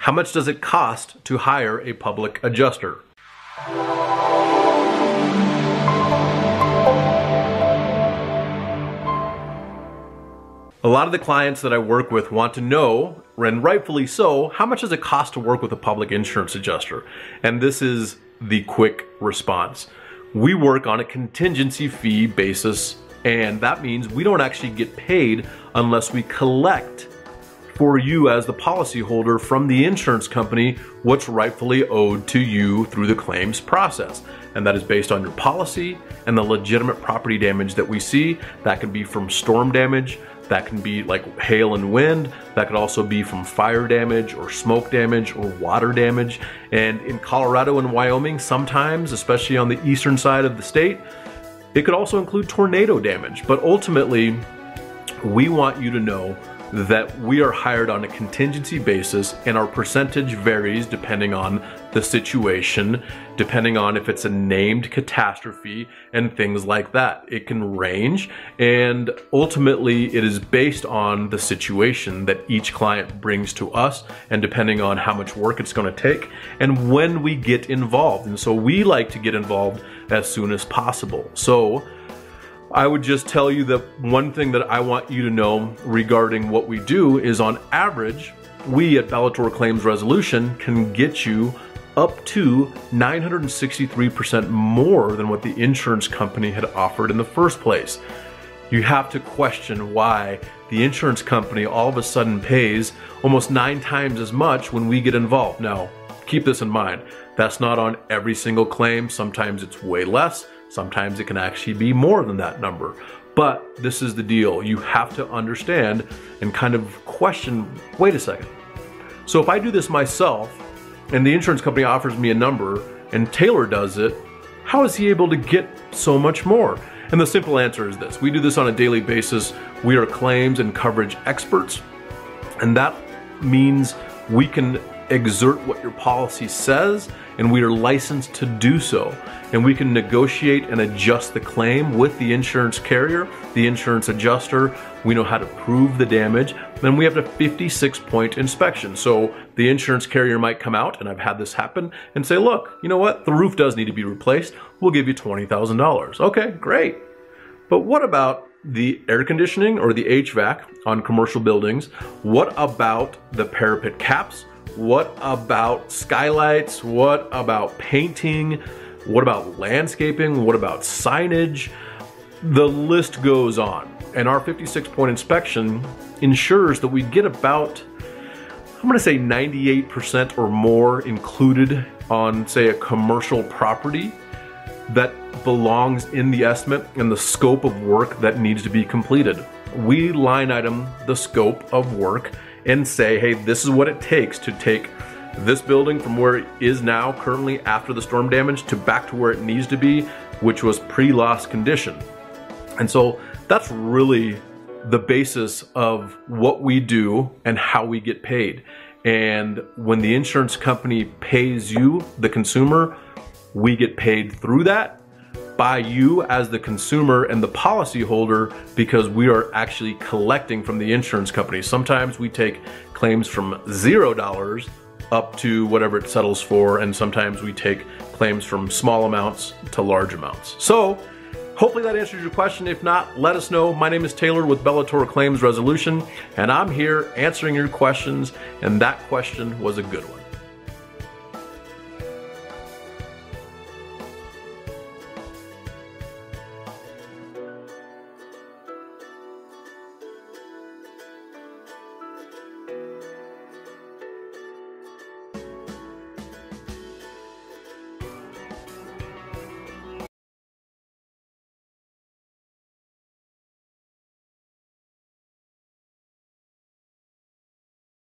How much does it cost to hire a public adjuster? A lot of the clients that I work with want to know, and rightfully so, how much does it cost to work with a public insurance adjuster? And this is the quick response. We work on a contingency fee basis, and that means we don't actually get paid unless we collect for you as the policyholder from the insurance company what's rightfully owed to you through the claims process. And that is based on your policy and the legitimate property damage that we see. That can be from storm damage, that can be like hail and wind, that could also be from fire damage or smoke damage or water damage. And in Colorado and Wyoming, sometimes, especially on the eastern side of the state, it could also include tornado damage. But ultimately, we want you to know that we are hired on a contingency basis, and our percentage varies depending on the situation, depending on if it's a named catastrophe and things like that. It can range, and ultimately it is based on the situation that each client brings to us, and depending on how much work it's going to take and when we get involved. And so we like to get involved as soon as possible. So I would just tell you that one thing that I want you to know regarding what we do is, on average, we at Bellator Claims Resolution can get you up to 963% more than what the insurance company had offered in the first place. You have to question why the insurance company all of a sudden pays almost 9 times as much when we get involved. Now, keep this in mind. That's not on every single claim. Sometimes it's way less. Sometimes it can actually be more than that number. But this is the deal. You have to understand and kind of question, wait a second. So if I do this myself and the insurance company offers me a number and Taylor does it, how is he able to get so much more? And the simple answer is this. We do this on a daily basis. We are claims and coverage experts. And that means we can exert what your policy says, and we are licensed to do so. And we can negotiate and adjust the claim with the insurance carrier, the insurance adjuster. We know how to prove the damage. Then we have a 56-point inspection. So the insurance carrier might come out, and I've had this happen, and say, look, you know what? The roof does need to be replaced. We'll give you $20,000. Okay, great. But what about the air conditioning or the HVAC on commercial buildings? What about the parapet caps? What about skylights? What about painting? What about landscaping? What about signage? The list goes on. And our 56-point inspection ensures that we get about, I'm gonna say 98% or more included on, say, a commercial property that belongs in the estimate and the scope of work that needs to be completed. We line item the scope of work and say, hey, this is what it takes to take this building from where it is now currently after the storm damage to back to where it needs to be, which was pre-loss condition. And so that's really the basis of what we do and how we get paid. And when the insurance company pays you, the consumer, we get paid through that by you as the consumer and the policyholder, because we are actually collecting from the insurance company. Sometimes we take claims from $0 up to whatever it settles for, and sometimes we take claims from small amounts to large amounts. So hopefully that answers your question. If not, let us know. My name is Taylor with Bellator Claims Resolution, and I'm here answering your questions, and that question was a good one.